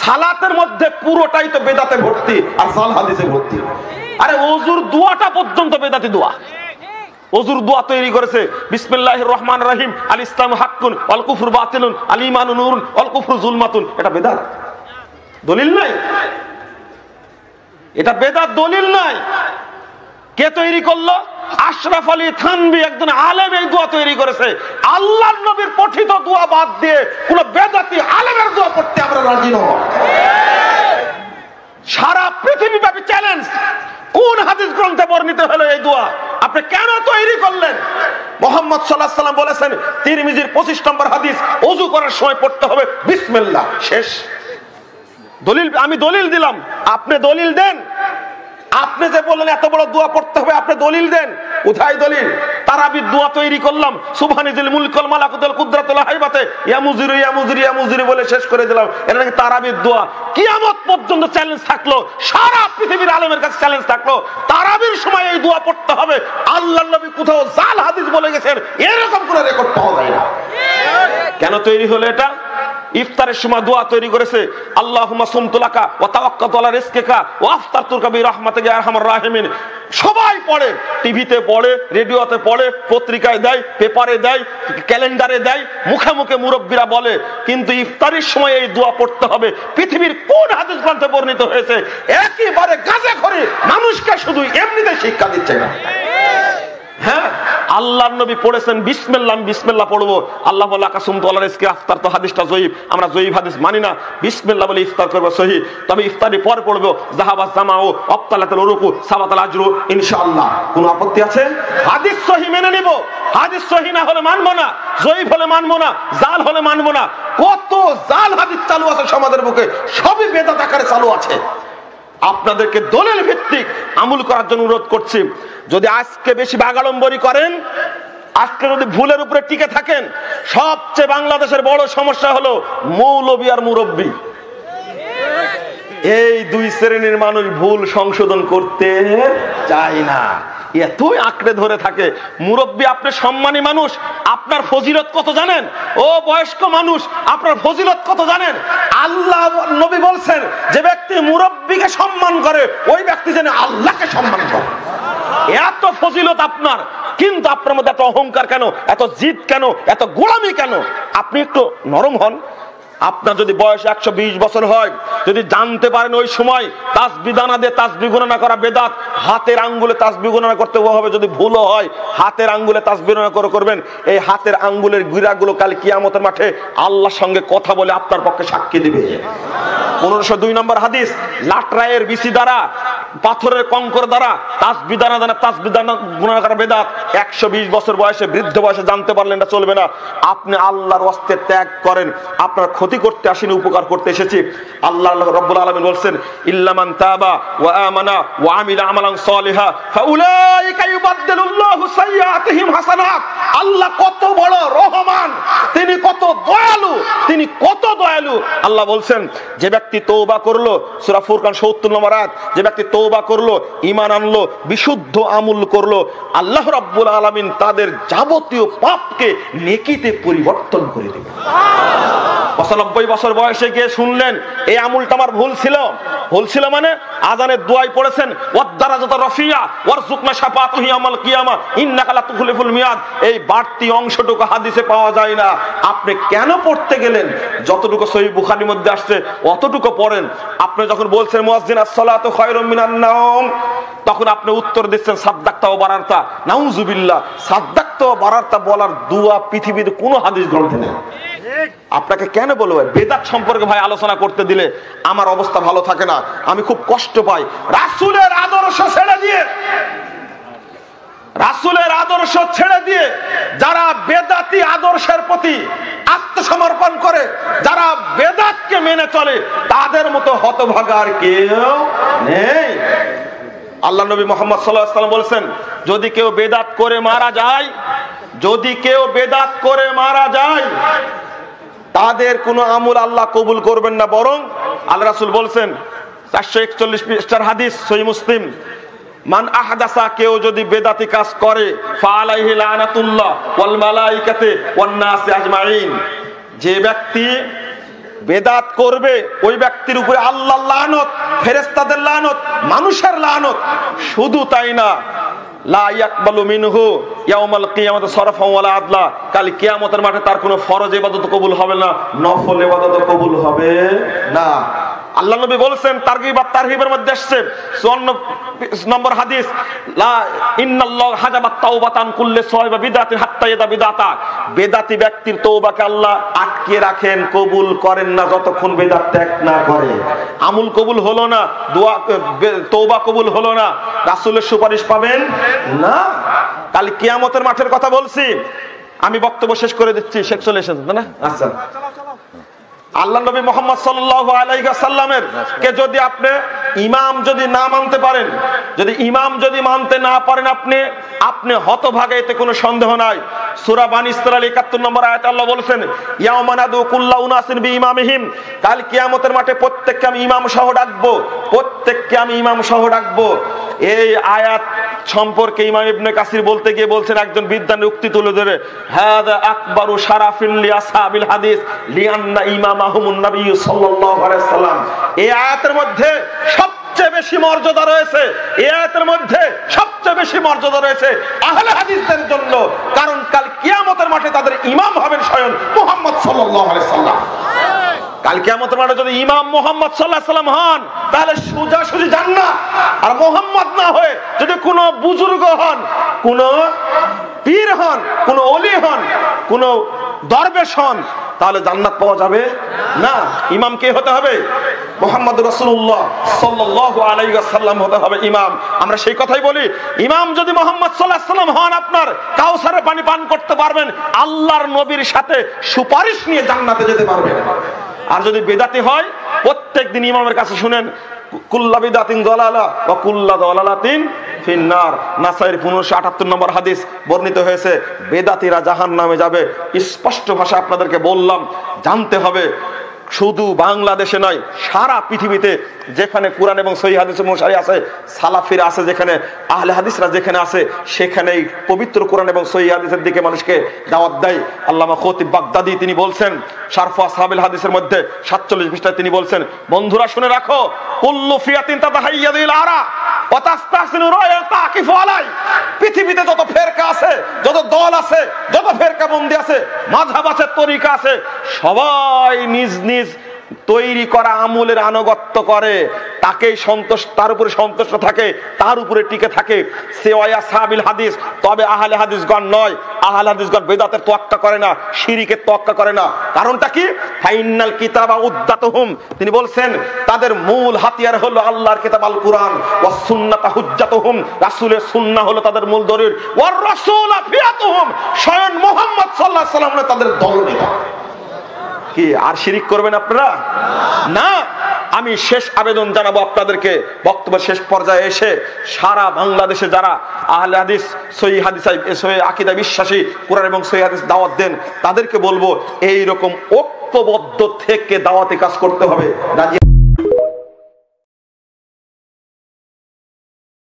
সালাতের মধ্যে পুরোটাই তো বেদাতে ভর্তি আর জাল হাদিসে ভর্তি। আরে ওযুর দোয়াটা পর্যন্ত বেদাতি দোয়া। ওযুর দোয়া তৈরি করেছে বিসমিল্লাহির রহমানির রহিম, আল ইসলামু হাক্কুন ওয়াল কুফরু বাতিলুন, আল ঈমানু নূরুন ওয়াল কুফরু যুলমাতুন। এটা বেদাত, দলিল নাই। এটা বেদাত, দলিল নাই। কে তৈরি করলো? আশরাফ আলী থানভী, একজন আলেম এই দোয়া তৈরি করেছে। আল্লাহর নবীর পঠিত দোয়া বাদ দিয়ে কোন বেদাতি আলেমের দোয়া পড়তে আমরা রাজি নই। সারা পৃথিবীব্যাপী চ্যালেঞ্জ, কোন হাদিস গ্রন্থে বর্ণিত হলো এই দোয়া? আপনি কেন তৈরি করলেন? মুহাম্মদ সাল্লাল্লাহু আলাইহি ওয়াসাল্লাম বলেছেন তিরমিজির 25 নম্বর হাদিস, ওযু করার সময় পড়তে হবে বিসমিল্লাহ, শেষ। দলিল আমি দলিল দিলাম, আপনি দলিল দেন। আপনি যে বললেন এত বড় দোয়া পড়তে হবে, আপনি দলিল দেন। কোথায় দলিল? তারাবির দোয়া তৈরি করলাম, সুবহানাল মুলকুল মালাকুতুল কুদরাতুল হাইবাতে ইয়া মুজিরু ইয়া মুজিরু ইয়া মুজিরু বলে শেষ করে দিলাম। এটা নাকি তারাবির দোয়া। কিয়ামত পর্যন্ত চ্যালেঞ্জ থাকলো, সারা পৃথিবীর আলেমের কাছে চ্যালেঞ্জ থাকলো, তারাবির সময় এই দোয়া পড়তে হবে। আল্লাহর নবী কোথাও জাল হাদিস বলে গেছেন, এরকম কোনো রেকর্ড পাওয়া যায় না। কেন তৈরি হলো এটা? ইফতারের সময় দোয়া তৈরি করেছে আল্লাহুম্মা সুমতু লাকা ওয়া তাওয়াক্কালতু আলা রিজকিকা ওয়া আফতারতুকা বিরাহমাতিকা ইয়া আরহামার রাহিমিন। সবাই পড়ে, টিভিতে পড়ে, রেডিওতে পড়ে, পত্রিকায় দেয়, পেপারে দেয়, ক্যালেন্ডারে দেয়, মুখে মুখে মুরব্বীরা বলে, কিন্তু ইফতারের সময় এই দোয়া পড়তে হবে পৃথিবীর কোন হাদিস গ্রন্থে বর্ণিত হয়েছে? একেবারে গাঁজাখড়ি মানুষকে শুধু এমনিতে শিক্ষা দিচ্ছে না। হ্যাঁ, আল্লাহর নবী পড়েছেন বিসমিল্লাহ, বিসমিল্লাহ পড়বো। আল্লাহ বলে আকাসুম তো আল্লাহ রিজকি আফতার, তো হাদিসটা জয়ীফ, আমরা জয়ীফ হাদিস মানি না। বিসমিল্লাহ বলে ইফতার করবো সহিহ, তবে ইফতারি পর পড়বো যাহাবাস জামাউ আবতালাতুল উরুকু সাবাতাল আজরু ইনশাআল্লাহ। কোনো আপত্তি আছে? হাদিস সহিহ মেনে নিব, হাদিস সহিহ না হলে মানবো না, জয়ীফ হলে মানবো না, জাল হলে মানবো না। কত জাল হাদিস চালু আছে সমাজের বুকে, সবই বেদাত আকারে চালু আছে। আপনাদেরকে দলিল ভিত্তিক আমল করার জন্য অনুরোধ করছি। যদি আজকে বেশি বাগাড়ম্বরী করেন, আজকে যদি ভুলের উপরে টিকে থাকেন, সবচেয়ে বাংলাদেশের বড় সমস্যা হলো মৌলবী আর মুরব্বী। এই দুই শ্রেণীর মানুষ ভুল সংশোধন করতে চায় না, এতই আঁকড়ে ধরে থাকে। মুরব্বী আপনি সম্মানী মানুষ, আপনার ফজিলত কত জানেন? ও বয়স্ক মানুষ, আপনার ফজিলত কত জানেন? আল্লাহ নবী বলছেন যে ব্যক্তি মুরব্বীকে সম্মান করে ওই ব্যক্তি যেন আল্লাহকে সম্মান করে। এত ফজিলত আপনার, কিন্তু আপনার মধ্যে এত অহংকার কেন, এত জিদ কেন, এত গোলামি কেন? আপনি একটু নরম হন। আপনার যদি বয়স 120 বছর হয়, যদি জানতে পারেন ওই সময় তাসবিহ দানা দিয়ে তাসবিহ গণনা করা বেদাত, হাতের আঙ্গুলে তাসবিহ গণনা করতে হবে। যদি ভুলও হয় হাতের আঙ্গুলে তাসবিহ গণনা করবেন। এই হাতের আঙ্গুলের গিরাগুলো কাল কিয়ামতের মাঠে আল্লাহর সঙ্গে কথা বলে আপনার পক্ষে সাক্ষী দিবে। 1502 নম্বর হাদিস, লাটরায়ের বিসি দ্বারা, পাথরের কঙ্কর দ্বারা তাসবিহ দানা দানা তাসবিহ দানা গণনা করা বেদাত। 120 বছর বয়সে, বৃদ্ধ বয়সে জানতে পারলেন এটা চলবে না। আপনি আল্লাহর ওয়াস্তে ত্যাগ করেন, আপনার ক্ষতি করতে আসেনি, উপকার করতে এসেছি। আল্লাহ রাব্বুল আলামিন বলেন ইল্লা মান তাবা ওয়া আমানা ওয়া আমিলা আমালান সালিহা ফাউলাইকা ইউবাদদিলুল্লাহু সাইয়্যাতিহিম হাসানাত। আল্লাহ কত বড় রহমান, তিনি কত দয়ালু, তিনি কত দয়ালু। আল্লাহ বলছেন যে ব্যক্তি তওবা করলো, সূরা ফুরকান ৭০ নম্বর আয়াত, যে ব্যক্তি তওবা করলো, ঈমান আনলো, বিশুদ্ধ আমল করলো, আল্লাহ রাব্বুল আলামিন তাদের যাবতীয় পাপকে নেকিতে পরিবর্তন করে দেবেন। ৯৫ বছর বয়সে গিয়ে শুনলেন এই আমলটা আমার ভুল ছিল। ভুল ছিল মানে আযানের দোয়াই পড়েছেন ওয়াদ-দারাজাত রাফিয়া ওয়ারযুকনা শাফাআতাহু ইয়াউমাল কিয়ামা ইন্নাকা লা তুখলিফুল মিয়াদ। এই বাড়তি অংশটুকু হাদিসে পাওয়া যায় না। আপনি কেন পড়তে গেলেন? যতটুকু সহিহ বুখারীর মধ্যে আসছে অতটুকু পড়েন। আপনি যখন বলছেন মুয়াজ্জিন আস-সালাতু খায়রুম মিনান নাওম, তখন আপনি উত্তর দিচ্ছেন সাদ্দাক্তা ওয়া বারারতা। নাউযুবিল্লাহ, সাদ্দাক্তা ওয়া বারারতা বলার দোয়া পৃথিবীতে কোনো হাদিস গ্রন্থে নেই। আপনাকে কেন বলবো? বেদাত সম্পর্কে ভাই আলোচনা করতে দিলে আমার অবস্থা ভালো থাকে না, আমি খুব কষ্ট পাই। রাসূলের আদর্শ ছেড়ে দিয়ে, রাসূলের আদর্শ ছেড়ে দিয়ে যারা বেদাতি আদর্শের প্রতি আত্মসমর্পণ করে, যারা বেদাতকে মেনে চলে, তাদের মতো হতভাগা আর কেউ নেই। আল্লাহ নবী মুহাম্মদ সাল্লাল্লাহু আলাইহি ওয়াসাল্লাম বলেছেন যদি কেউ বেদাত করে মারা যায়, যদি কেউ বেদাত করে মারা যায়, তাদের কোনো আমল আল্লাহ কবুল করবেন না। বরং আল্লাহ রাসূল বলছেন ৪৪১ পৃষ্ঠার হাদিস, সহিহ মুসলিম, মান আহদাসা, কেউ যদি বেদাতি কাজ করে, ফালাইহি লানাতুল্লাহ ওয়াল মালাইকাতি ওয়ান নাস আজমাইন, যে ব্যক্তি বেদাত করবে ওই ব্যক্তির উপরে আল্লাহর লানত, ফেরেশতাদের লানত, মানুষের লানত। শুধু তাই না, লা ইয়াকবালু মিনহু ইয়াউমাল কিয়ামাতি সারফান ওয়ালা আদলা, কাল কিয়ামতের মাঠে তার কোনো ফরজ ইবাদত কবুল হবে না, নফল ইবাদত কবুল হবে না। আল্লাহ নবী বলেছেন, তারগীব আর তারহিবের মধ্যে আসছে 54 নম্বর হাদিস, লা ইন্নাল্লাহ হাজাবাত তাওবাতান কুল্লি সাহিবা বিদআতিন হাত্তা ইয়াদা বিদআতা, বেদাতি ব্যক্তির তওবাকে আল্লাহ আটকে রাখেন, কবুল করেন না যতক্ষণ বেদাত ত্যাগ না করে। আমল কবুল হলো না, দোয়া তওবা কবুল হলো না, রাসূলের সুপারিশ পাবেন না। কাল কিয়ামতের মাঠের কথা বলছি, আমি বক্তব্য শেষ করে দিচ্ছি, শেখ চলে এসেছেন না? আচ্ছা, আল্লাহ নবী মুহাম্মদ সাল্লাল্লাহু আলাইহি ওয়াসাল্লামের কে যদি আপনি ইমাম যদি না মানতে পারেন, যদি ইমাম যদি মানতে না পারেন, আপনি হতভাগে, এতে কোনো সন্দেহ নাই। সূরা বানী ইসরাঈল ৭১ নম্বর আয়াতে আল্লাহ বলেছেন, ইয়াউমা নাদু কুল্লা উনাসিন বিইমামিহিম, কাল কিয়ামতের মাঠে প্রত্যেককে আমি ইমাম সহ ডাকবো, প্রত্যেককে আমি ইমাম সহ ডাকবো। এই আয়াত সম্পর্কে ইমাম ইবনে কাসির বলতে গিয়ে বলছেন, একজন বিদ্বানের উক্তি তুলে ধরে, হাযা আকবারু শারাফিন লিআসহাবিল হাদিস লিআন্না ইমামাহুমুন নবী সাল্লাল্লাহু আলাইহি ওয়াসাল্লাম। এই আয়াতের মধ্যে সবচেয়ে বেশি মর্যাদা রয়েছে, এই আয়াতের মধ্যে সবচেয়ে বেশি মর্যাদা রয়েছে আহলে হাদিসদের জন্য, কারণ কাল কিয়ামতের মাঠে তাদের ইমাম হবেন স্বয়ং মুহাম্মদ সাল্লাল্লাহু আলাইহি ওয়াসাল্লাম। কাল কিয়ামতের মাঠে যদি ইমাম মুহাম্মদ সাল্লাল্লাহু আলাইহি ওয়াসাল্লাম হন, তাহলে সোজাসুজি জান্নাত। আর মুহাম্মদ না হয়ে যদি কোনো বুজুর্গ হন, কোন পীর হন, কোন ওলি হন, কোন দরবেশ হন, তাহলে জান্নাত পাওয়া যাবে না। ইমাম কে হতে হবে? মুহাম্মদ রাসূলুল্লাহ সাল্লাল্লাহু আলাইহি ওয়াসাল্লাম হতে হবে ইমাম। আমরা সেই কথাই বলি, ইমাম যদি মুহাম্মদ সাল্লাল্লাহু আলাইহি ওয়াসাল্লাম হন, আপনার কাউসারের পানি পান করতে পারবেন, আল্লাহর নবীর সাথে সুপারিশ নিয়ে জান্নাতে যেতে পারবেন। আর যদি বেদাতি হয়, প্রত্যেকদিন ইমামের কাছে শুনেন, কুল্লা বিদাতিন দালালা ওয়া কুল্লা দালালাতিন ফিন্নার। নাসাইর 1578 নম্বর হাদিস বর্ণিত হয়েছে, বেদাতিরা জাহান্নামে যাবে। স্পষ্ট ভাষা আপনাদেরকে বললাম, জানতে হবে শুধু বাংলাদেশে নয়, সারা পৃথিবীতে যেখানে কোরআন এবং সহিহ হাদিস অনুসারী আছে, সালাফিরা আছে, যেখানে আহলে হাদিসরা যেখানে আছে, সেখানেই পবিত্র কোরআন এবং সহিহ হাদিসের দিকে মানুষকে দাওয়াত দেয়। আল্লামা খতিব বাগদাদি তিনি বলছেন শারফ আসহাবিল হাদিসের মধ্যে 47 পৃষ্ঠায় তিনি বলছেন, বন্ধুরা শুনে রাখো, কুল্লু ফিয়াতিন তাতাহাইয়াদিল আরা ওয়া তাস্তাহসিনু রায়া তাকিফু আলাই। পৃথিবীতে যত ফেরকা আছে, যত দল আছে, যত ফেরকা বন্দি আছে, মাযহাব আছে, তরিকা আছে, সবাই নিজ নিজ তৈরি করা আমলের আনুগত্য করে, তাকেই সন্তুষ্ট, তার উপরে সন্তুষ্ট থাকে, তার উপরে টিকে থাকে। সেওয়া সাহাবিল হাদিস, তবে আহলে হাদিসগণ নয়। আহলে হাদিসগণ বেদাতের তোয়াক্কা করে না, শিরকের তোয়াক্কা করে না। কারণটা কি? ফাইনাল কিতাবা উদ্দাতুহুম, তিনি বলছেন তাদের মূল হাতিয়ার হলো আল্লাহর কিতাব আল কুরআন, ওয়াস সুন্নাতা হুজ্জাতুহুম, রাসূলের সুন্নাহ হলো তাদের মূল দলিল, ওয়ার রাসূল ফিয়াতুহুম, স্বয়ং মুহাম্মদ সাল্লাল্লাহু আলাইহি ওয়াসাল্লাম হলো তাদের দলনেতা। কি আর শিরিক করবেন আপনারা? না। আমি শেষ আবেদন জানাবো আপনাদেরকে, বক্তব্যের শেষ পর্যায়ে এসে, সারা বাংলাদেশে যারা আহলে হাদিস, সহিহ হাদিস, সহিহ আকীদা বিশ্বাসী, কোরআন এবং সহিহ হাদিস দাওয়াত দেন, তাদেরকে বলবো এই রকম ঐক্যবদ্ধ থেকে দাওয়াতি কাজ করতে হবে।